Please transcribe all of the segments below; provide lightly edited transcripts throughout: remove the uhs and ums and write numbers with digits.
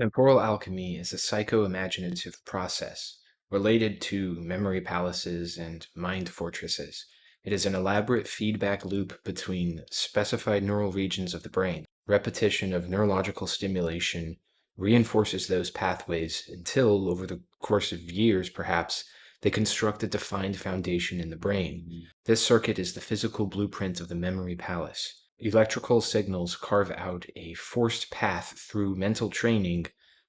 Temporal alchemy is a psycho-imaginative process related to memory palaces and mind fortresses. It is an elaborate feedback loop between specified neural regions of the brain. Repetition of neurological stimulation reinforces those pathways until, over the course of years perhaps, they construct a defined foundation in the brain. This circuit is the physical blueprint of the memory palace. Electrical signals carve out a forced path through mental training,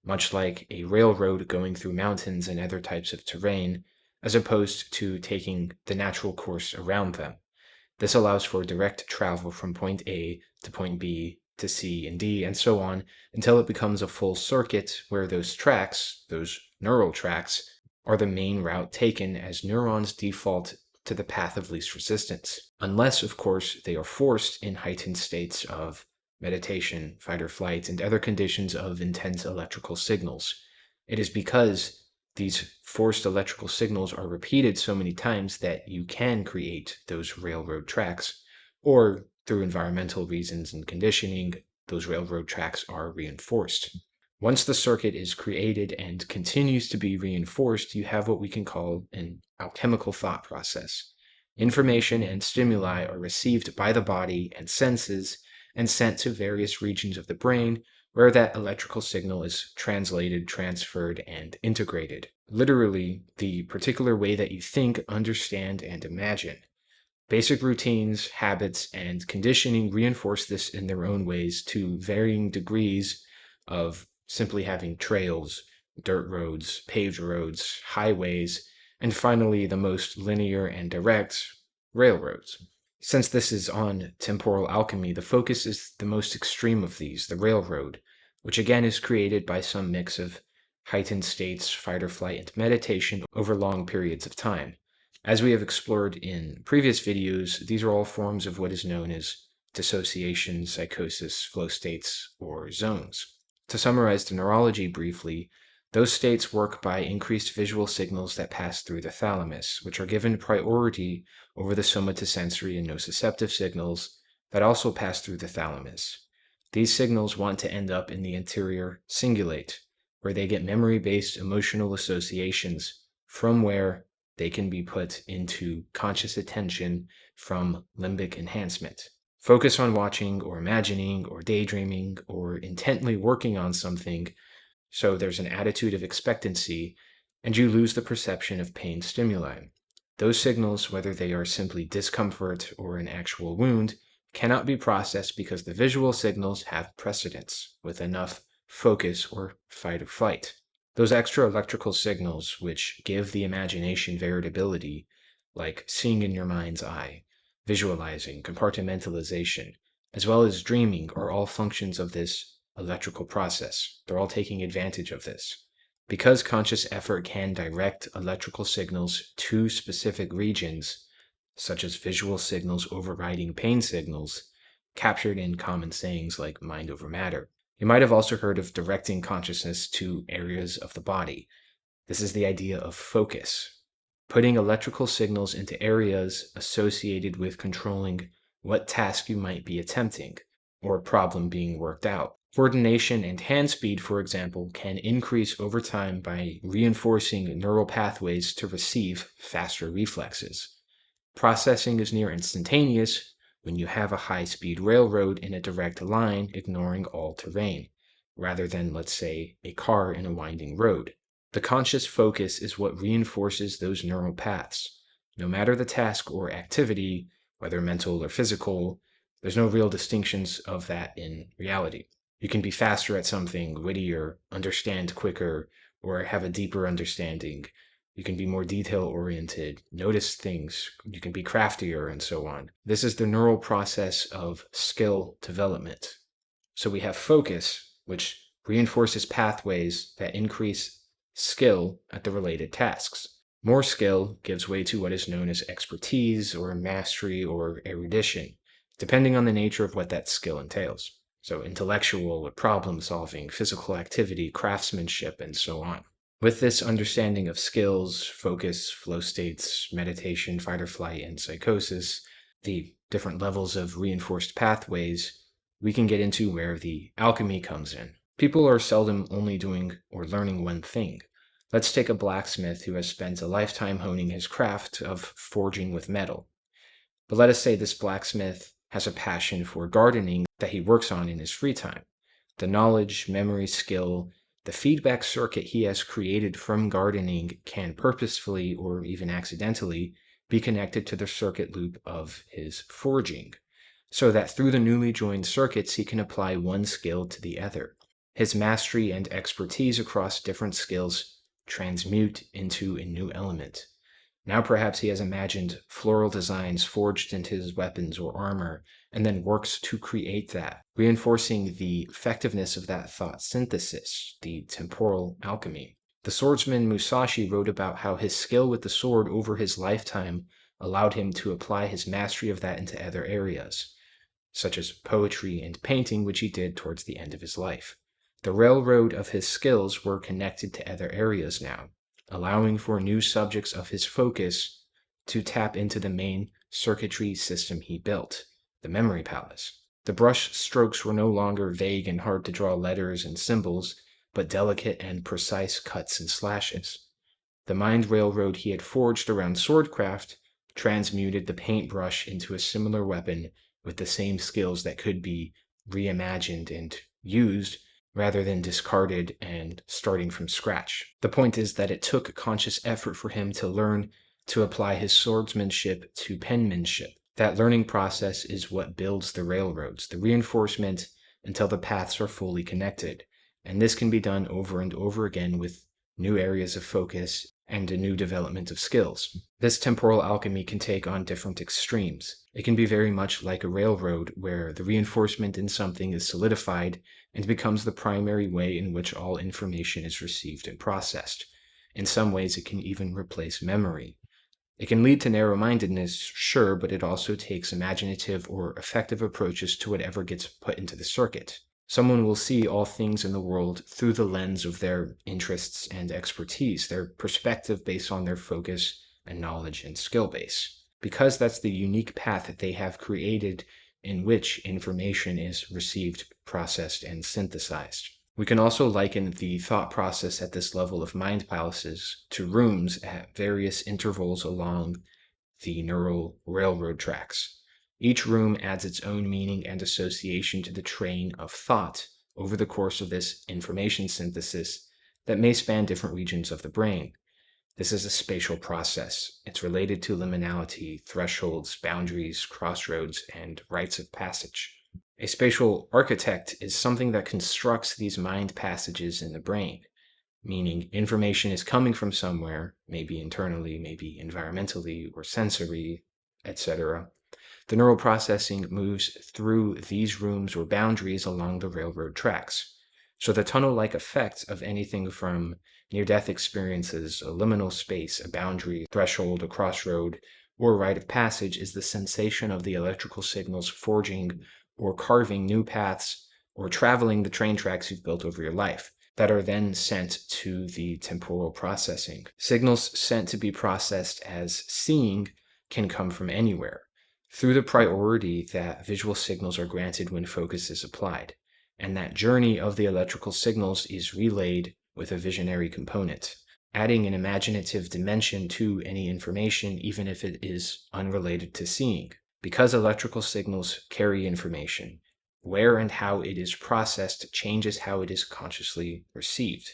much like a railroad going through mountains and other types of terrain, as opposed to taking the natural course around them. This allows for direct travel from point A to point B to C and D and so on until it becomes a full circuit where those tracks, those neural tracks, are the main route taken as neurons default to the path of least resistance. Unless, of course, they are forced in heightened states of meditation, fight or flight, and other conditions of intense electrical signals. It is because these forced electrical signals are repeated so many times that you can create those railroad tracks, or through environmental reasons and conditioning, those railroad tracks are reinforced. Once the circuit is created and continues to be reinforced, you have what we can call an alchemical thought process. Information and stimuli are received by the body and senses and sent to various regions of the brain where that electrical signal is translated, transferred, and integrated. Literally, the particular way that you think, understand, and imagine. Basic routines, habits, and conditioning reinforce this in their own ways to varying degrees of simply having trails, dirt roads, paved roads, highways, and finally the most linear and direct, railroads. Since this is on temporal alchemy, the focus is the most extreme of these, the railroad, which again is created by some mix of heightened states, fight or flight, and meditation over long periods of time. As we have explored in previous videos, these are all forms of what is known as dissociation, psychosis, flow states, or zones. To summarize the neurology briefly, those states work by increased visual signals that pass through the thalamus, which are given priority over the somatosensory and nociceptive signals that also pass through the thalamus. These signals want to end up in the anterior cingulate, where they get memory-based emotional associations from where they can be put into conscious attention from limbic enhancement. Focus on watching or imagining or daydreaming or intently working on something, so there's an attitude of expectancy, and you lose the perception of pain stimuli. Those signals, whether they are simply discomfort or an actual wound, cannot be processed because the visual signals have precedence with enough focus or fight or flight. Those extra electrical signals, which give the imagination variability, like seeing in your mind's eye, visualizing, compartmentalization, as well as dreaming, are all functions of this electrical process. They're all taking advantage of this. Because conscious effort can direct electrical signals to specific regions, such as visual signals overriding pain signals, captured in common sayings like mind over matter. You might have also heard of directing consciousness to areas of the body. This is the idea of focus, putting electrical signals into areas associated with controlling what task you might be attempting or problem being worked out. Coordination and hand speed, for example, can increase over time by reinforcing neural pathways to receive faster reflexes. Processing is near instantaneous when you have a high-speed railroad in a direct line ignoring all terrain, rather than, let's say, a car in a winding road. The conscious focus is what reinforces those neural paths. No matter the task or activity, whether mental or physical, there's no real distinctions of that in reality. You can be faster at something, wittier, understand quicker, or have a deeper understanding. You can be more detail-oriented, notice things, you can be craftier, and so on. This is the neural process of skill development. So we have focus, which reinforces pathways that increase skill at the related tasks. More skill gives way to what is known as expertise or mastery or erudition, depending on the nature of what that skill entails. So intellectual or problem solving, physical activity, craftsmanship, and so on. With this understanding of skills, focus, flow states, meditation, fight or flight, and psychosis, the different levels of reinforced pathways, we can get into where the alchemy comes in. People are seldom only doing or learning one thing. Let's take a blacksmith who has spent a lifetime honing his craft of forging with metal. But let us say this blacksmith has a passion for gardening that he works on in his free time. The knowledge, memory, skill, the feedback circuit he has created from gardening can purposefully or even accidentally be connected to the circuit loop of his forging, so that through the newly joined circuits he can apply one skill to the other. His mastery and expertise across different skills transmute into a new element. Now perhaps he has imagined floral designs forged into his weapons or armor, and then works to create that, reinforcing the effectiveness of that thought synthesis, the temporal alchemy. The swordsman Musashi wrote about how his skill with the sword over his lifetime allowed him to apply his mastery of that into other areas, such as poetry and painting, which he did towards the end of his life. The railroad of his skills were connected to other areas now, allowing for new subjects of his focus to tap into the main circuitry system he built, the memory palace. The brush strokes were no longer vague and hard to draw letters and symbols, but delicate and precise cuts and slashes. The mind railroad he had forged around swordcraft transmuted the paintbrush into a similar weapon with the same skills that could be reimagined and used rather than discarded and starting from scratch. The point is that it took conscious effort for him to learn to apply his swordsmanship to penmanship. That learning process is what builds the railroads, the reinforcement until the paths are fully connected. And this can be done over and over again with new areas of focus and a new development of skills. This temporal alchemy can take on different extremes. It can be very much like a railroad where the reinforcement in something is solidified and becomes the primary way in which all information is received and processed. In some ways, it can even replace memory. It can lead to narrow-mindedness, sure, but it also takes imaginative or effective approaches to whatever gets put into the circuit. Someone will see all things in the world through the lens of their interests and expertise, their perspective based on their focus and knowledge and skill base, because that's the unique path that they have created in which information is received, processed, and synthesized. We can also liken the thought process at this level of mind palaces to rooms at various intervals along the neural railroad tracks. Each room adds its own meaning and association to the train of thought over the course of this information synthesis that may span different regions of the brain. This is a spatial process. It's related to liminality, thresholds, boundaries, crossroads, and rites of passage. A spatial architect is something that constructs these mind passages in the brain, meaning information is coming from somewhere, maybe internally, maybe environmentally or sensory, etc. The neural processing moves through these rooms or boundaries along the railroad tracks. So the tunnel-like effect of anything from near-death experiences, a liminal space, a boundary, threshold, a crossroad, or a rite of passage is the sensation of the electrical signals forging or carving new paths or traveling the train tracks you've built over your life that are then sent to the temporal processing. Signals sent to be processed as seeing can come from anywhere, through the priority that visual signals are granted when focus is applied, and that journey of the electrical signals is relayed with a visionary component, adding an imaginative dimension to any information even if it is unrelated to seeing. Because electrical signals carry information, where and how it is processed changes how it is consciously received.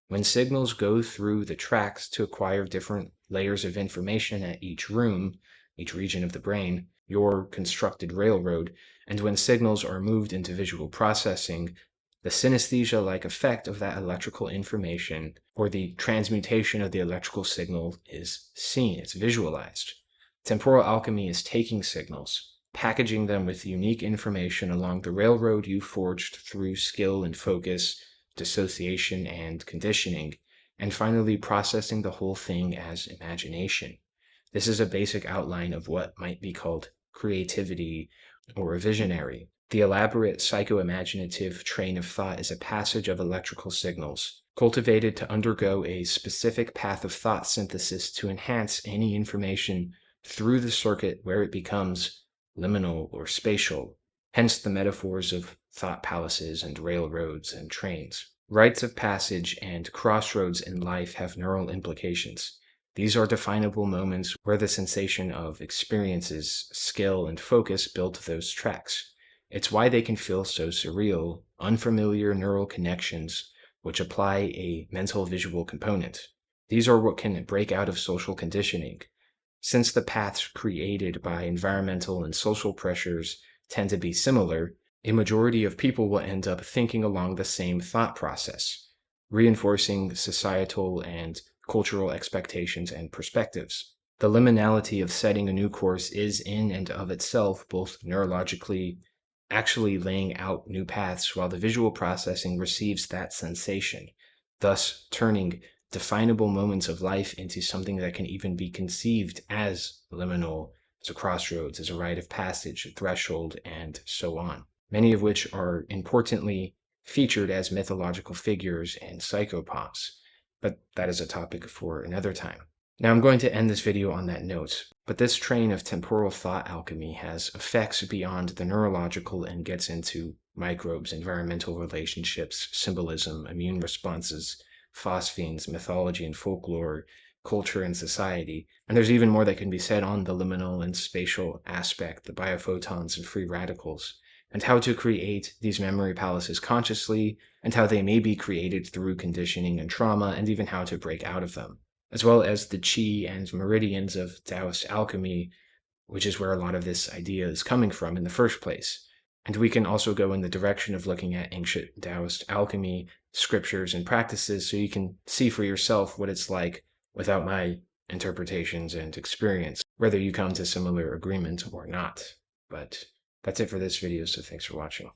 When signals go through the tracks to acquire different layers of information at each room, each region of the brain, your constructed railroad, and when signals are moved into visual processing, the synesthesia-like effect of that electrical information or the transmutation of the electrical signal is seen, it's visualized. Temporal alchemy is taking signals, packaging them with unique information along the railroad you forged through skill and focus, dissociation and conditioning, and finally processing the whole thing as imagination. This is a basic outline of what might be called creativity or a visionary. The elaborate psycho-imaginative train of thought is a passage of electrical signals, cultivated to undergo a specific path of thought synthesis to enhance any information through the circuit where it becomes liminal or spatial, hence the metaphors of thought palaces and railroads and trains. Rites of passage and crossroads in life have neural implications. These are definable moments where the sensation of experiences, skill, and focus build those tracks. It's why they can feel so surreal, unfamiliar neural connections which apply a mental visual component. These are what can break out of social conditioning. Since the paths created by environmental and social pressures tend to be similar, a majority of people will end up thinking along the same thought process, reinforcing societal and cultural expectations and perspectives. The liminality of setting a new course is in and of itself both neurologically actually laying out new paths while the visual processing receives that sensation, thus turning definable moments of life into something that can even be conceived as liminal, as a crossroads, as a rite of passage, a threshold, and so on, many of which are importantly featured as mythological figures and psychopops. But that is a topic for another time. Now I'm going to end this video on that note, but this train of temporal thought alchemy has effects beyond the neurological and gets into microbes, environmental relationships, symbolism, immune responses, phosphenes, mythology and folklore, culture and society. And there's even more that can be said on the liminal and spatial aspect, the biophotons and free radicals, and how to create these memory palaces consciously, and how they may be created through conditioning and trauma, and even how to break out of them, as well as the chi and meridians of Taoist alchemy, which is where a lot of this idea is coming from in the first place. And we can also go in the direction of looking at ancient Taoist alchemy, scriptures, and practices so you can see for yourself what it's like without my interpretations and experience, whether you come to similar agreement or not. But that's it for this video, so thanks for watching.